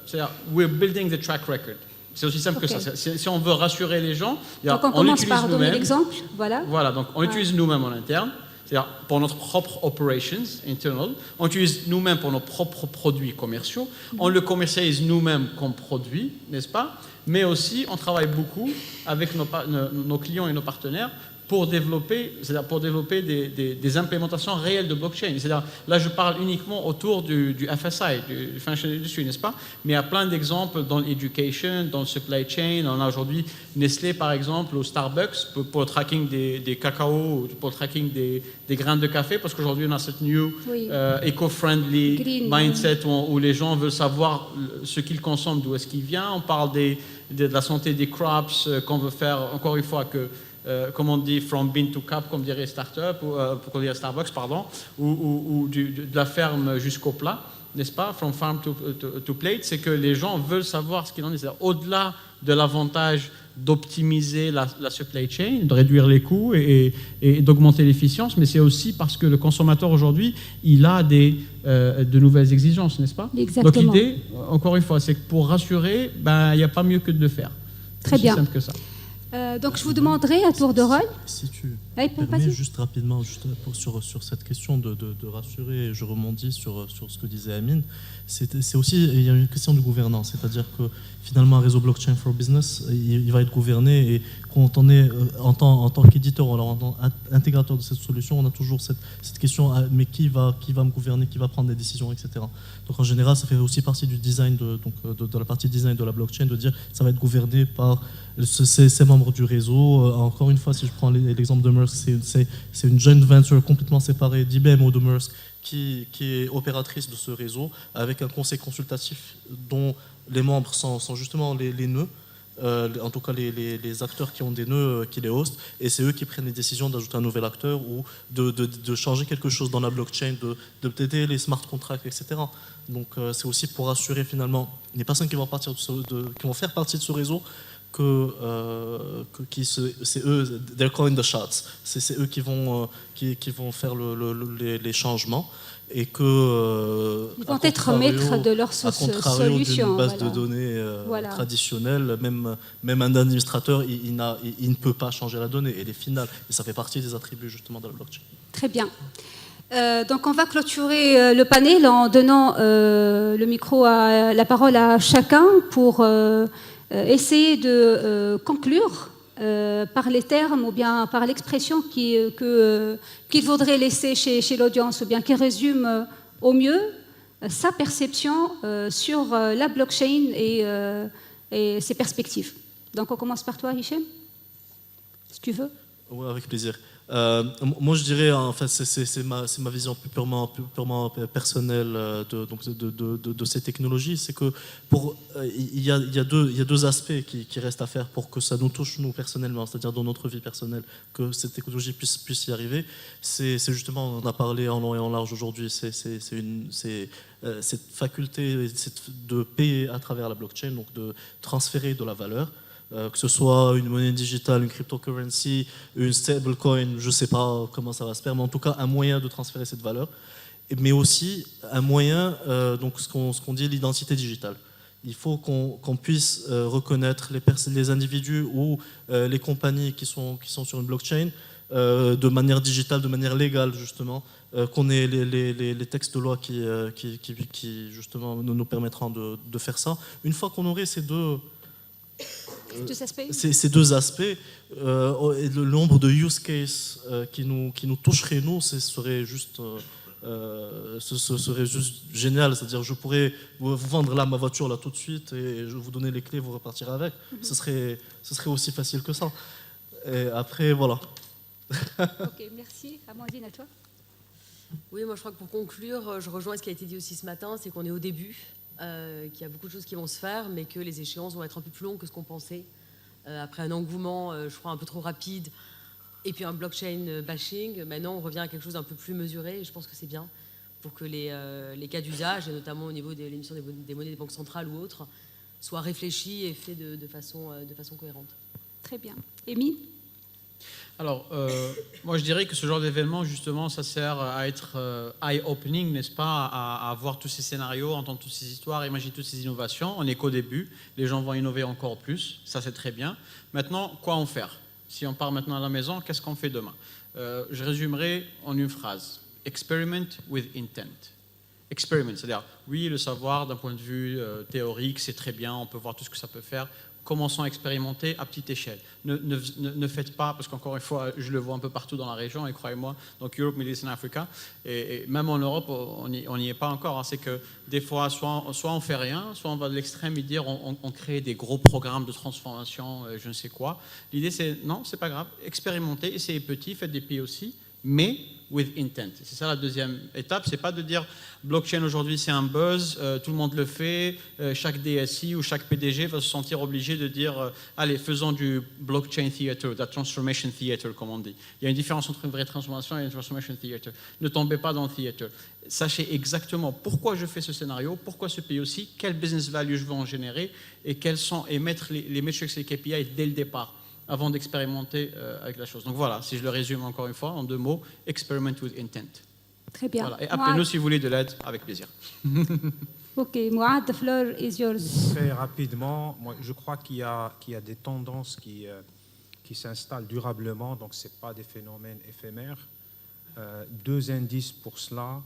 C'est-à-dire, we're building the track record. C'est aussi simple que ça. Si on veut rassurer les gens, donc on commence par donner l'exemple. Voilà. Donc on utilise nous-mêmes en interne. C'est-à-dire pour notre propre operations internal, on utilise nous-mêmes pour nos propres produits commerciaux, on le commercialise nous-mêmes comme produit, n'est-ce pas? Mais aussi, on travaille beaucoup avec nos clients et nos partenaires pour développer des implémentations réelles de blockchain. C'est-à-dire, là, je parle uniquement autour du FSI, du Financial Industry, n'est-ce pas? Mais il y a plein d'exemples dans l'éducation, dans le supply chain. On a aujourd'hui Nestlé, par exemple, au Starbucks, pour le tracking des cacao, pour le tracking des grains de café, parce qu'aujourd'hui, on a cette new eco-friendly mindset où les gens veulent savoir ce qu'ils consomment, d'où est-ce qu'il vient. On parle de la santé des crops, qu'on veut faire, encore une fois, comme on dit, from bean to cup, comme dirait Starbucks, pardon, ou de la ferme jusqu'au plat, n'est-ce pas, from farm to plate, c'est que les gens veulent savoir ce qu'il en est. C'est-à-dire, au-delà de l'avantage d'optimiser la supply chain, de réduire les coûts et d'augmenter l'efficience, mais c'est aussi parce que le consommateur aujourd'hui, il a de nouvelles exigences, n'est-ce pas? Exactement. Donc l'idée, encore une fois, c'est que pour rassurer, il n'y a pas mieux que de le faire. Très bien. C'est aussi simple que ça. Donc je vous demanderai à tour de rôle. Si tu permets, juste rapidement, sur cette question de rassurer, je rebondis sur ce que disait Amine, c'est aussi, il y a une question de gouvernance, c'est-à-dire que finalement un réseau blockchain for business, il va être gouverné, et quand on est en tant qu'éditeur ou en tant qu'intégrateur de cette solution, on a toujours cette question, mais qui va me gouverner, qui va prendre des décisions, etc. Donc en général, ça fait aussi partie du design, de la partie design de la blockchain, de dire ça va être gouverné par ces membres du réseau. Encore une fois, si je prends l'exemple de Maersk, c'est une joint venture complètement séparée d'IBM ou de Maersk qui est opératrice de ce réseau, avec un conseil consultatif dont les membres sont justement les nœuds, en tout cas les acteurs qui ont des nœuds qui les hostent, et c'est eux qui prennent les décisions d'ajouter un nouvel acteur ou de changer quelque chose dans la blockchain, de peut-être les smart contracts, etc. Donc c'est aussi pour assurer finalement les personnes qui vont faire partie de ce réseau c'est eux, they're calling the shots. C'est eux qui vont faire les changements, et que ils vont être maîtres de leur solution. D'une base de données traditionnelle, même un administrateur, il ne peut pas changer la donnée. Elle est finale, et ça fait partie des attributs justement de la blockchain. Très bien. Donc on va clôturer le panel en donnant la parole à chacun pour essayer de conclure par les termes ou bien par l'expression qu'il faudrait laisser chez l'audience, ou bien qui résume au mieux sa perception sur la blockchain et ses perspectives. Donc on commence par toi, Hichem, si tu veux. Oui, avec plaisir. Moi, je dirais, enfin, c'est ma vision plus purement personnelle de ces technologies. C'est que il y a deux aspects qui restent à faire pour que ça nous touche nous personnellement, c'est-à-dire dans notre vie personnelle, que cette technologie puisse y arriver. C'est justement, on a parlé en long et en large aujourd'hui, c'est cette faculté de payer à travers la blockchain, donc de transférer de la valeur. Que ce soit une monnaie digitale, une cryptocurrency, une stablecoin, je ne sais pas comment ça va se faire, mais en tout cas un moyen de transférer cette valeur, mais aussi un moyen, donc ce qu'on dit l'identité digitale. Il faut qu'on puisse reconnaître les individus ou les compagnies qui sont sur une blockchain de manière digitale, de manière légale justement, qu'on ait les textes de loi qui justement nous permettront de faire ça. Une fois qu'on aurait ces deux aspects, le nombre de use cases qui nous toucheraient, ce serait juste ce serait juste génial. C'est-à-dire je pourrais vous vendre là ma voiture là tout de suite et je vous donner les clés, vous repartirez avec. Ce serait aussi facile que ça. Et après, voilà. Ok, merci. Amandine, à toi. Oui, moi je crois que pour conclure, je rejoins ce qui a été dit aussi ce matin, c'est qu'on est au début, qu'il y a beaucoup de choses qui vont se faire, mais que les échéances vont être un peu plus longues que ce qu'on pensait. Après un engouement, je crois, un peu trop rapide, et puis un blockchain bashing, maintenant on revient à quelque chose d'un peu plus mesuré, et je pense que c'est bien pour que les cas d'usage, et notamment au niveau de l'émission des monnaies des banques centrales ou autres, soient réfléchis et faits de façon cohérente. Très bien. Émile? Alors, moi je dirais que ce genre d'événement, justement, ça sert à être eye-opening, n'est-ce pas, à voir tous ces scénarios, entendre toutes ces histoires, imaginer toutes ces innovations. On n'est qu'au début, les gens vont innover encore plus, ça c'est très bien. Maintenant, quoi en faire? Si on part maintenant à la maison, qu'est-ce qu'on fait demain? Je résumerai en une phrase. Experiment with intent. Experiment, c'est-à-dire, oui, le savoir d'un point de vue théorique, c'est très bien, on peut voir tout ce que ça peut faire. Commençons à expérimenter à petite échelle. Ne faites pas, parce qu'encore une fois, je le vois un peu partout dans la région, et croyez-moi, donc Europe, Middle East and Africa, et même en Europe, on n'y est pas encore. Hein. C'est que des fois, soit on fait rien, soit on va de l'extrême et dire on crée des gros programmes de transformation, je ne sais quoi. L'idée, c'est non, c'est pas grave, expérimentez, essayez petit, faites des POC, mais with intent. C'est ça la deuxième étape, c'est pas de dire blockchain aujourd'hui c'est un buzz, tout le monde le fait, chaque DSI ou chaque PDG va se sentir obligé de dire allez, faisons du blockchain theater, de la transformation theater comme on dit. Il y a une différence entre une vraie transformation et une transformation theater. Ne tombez pas dans le theater. Sachez exactement pourquoi je fais ce scénario, pourquoi ce POC, quel business value je veux en générer et mettre les metrics et les KPI dès le départ, avant d'expérimenter avec la chose. Donc voilà, si je le résume encore une fois, en 2 mots, experiment with intent. Très bien. Voilà. Et appelez-nous si vous voulez de l'aide, avec plaisir. Ok, Mouad, the floor is yours. Très rapidement, moi, je crois qu'il y a des tendances qui s'installent durablement, donc ce n'est pas des phénomènes éphémères. 2 indices pour cela.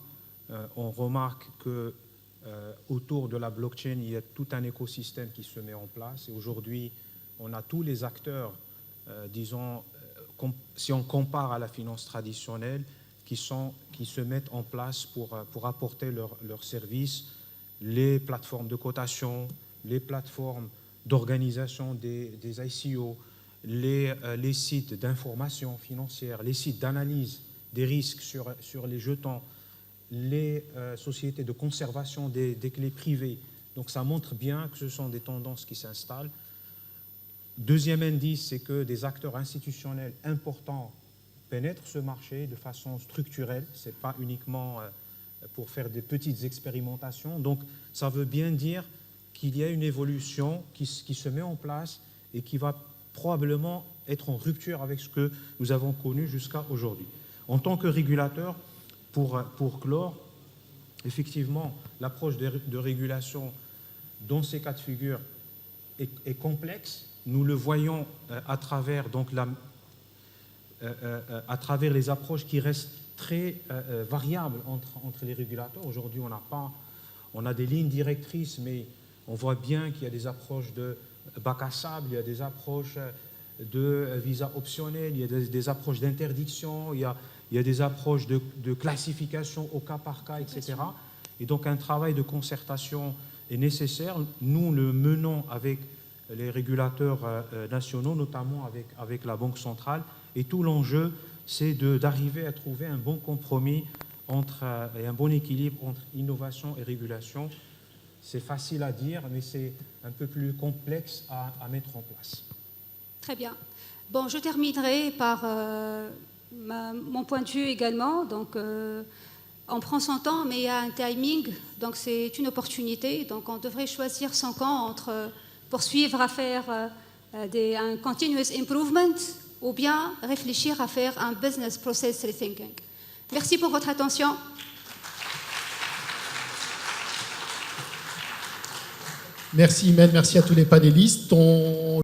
On remarque que autour de la blockchain, il y a tout un écosystème qui se met en place. Et aujourd'hui, on a tous les acteurs, disons, si on compare à la finance traditionnelle, qui se mettent en place pour apporter leurs services, les plateformes de cotation, les plateformes d'organisation des ICO, les sites d'information financière, les sites d'analyse des risques sur les jetons, les sociétés de conservation des clés privées. Donc ça montre bien que ce sont des tendances qui s'installent. Deuxième indice, c'est que des acteurs institutionnels importants pénètrent ce marché de façon structurelle. Ce n'est pas uniquement pour faire des petites expérimentations. Donc, ça veut bien dire qu'il y a une évolution qui se met en place et qui va probablement être en rupture avec ce que nous avons connu jusqu'à aujourd'hui. En tant que régulateur, pour clore, effectivement, l'approche de régulation dans ces cas de figure est complexe. Nous le voyons à travers les approches qui restent très variables entre les régulateurs. Aujourd'hui, on a des lignes directrices, mais on voit bien qu'il y a des approches de bac à sable, il y a des approches de visa optionnel, il y a des approches d'interdiction, il y a des approches de classification au cas par cas, etc. Et donc, un travail de concertation est nécessaire. Nous le menons avec les régulateurs nationaux, notamment avec la Banque centrale. Et tout l'enjeu, c'est d'arriver à trouver un bon compromis et un bon équilibre entre innovation et régulation. C'est facile à dire, mais c'est un peu plus complexe à mettre en place. Très bien. Bon, je terminerai par mon point de vue également. Donc, on prend son temps, mais il y a un timing, donc c'est une opportunité. Donc, on devrait choisir son camp entre poursuivre à faire un continuous improvement ou bien réfléchir à faire un business process rethinking. Merci pour votre attention. Merci Imen, merci à tous les panélistes.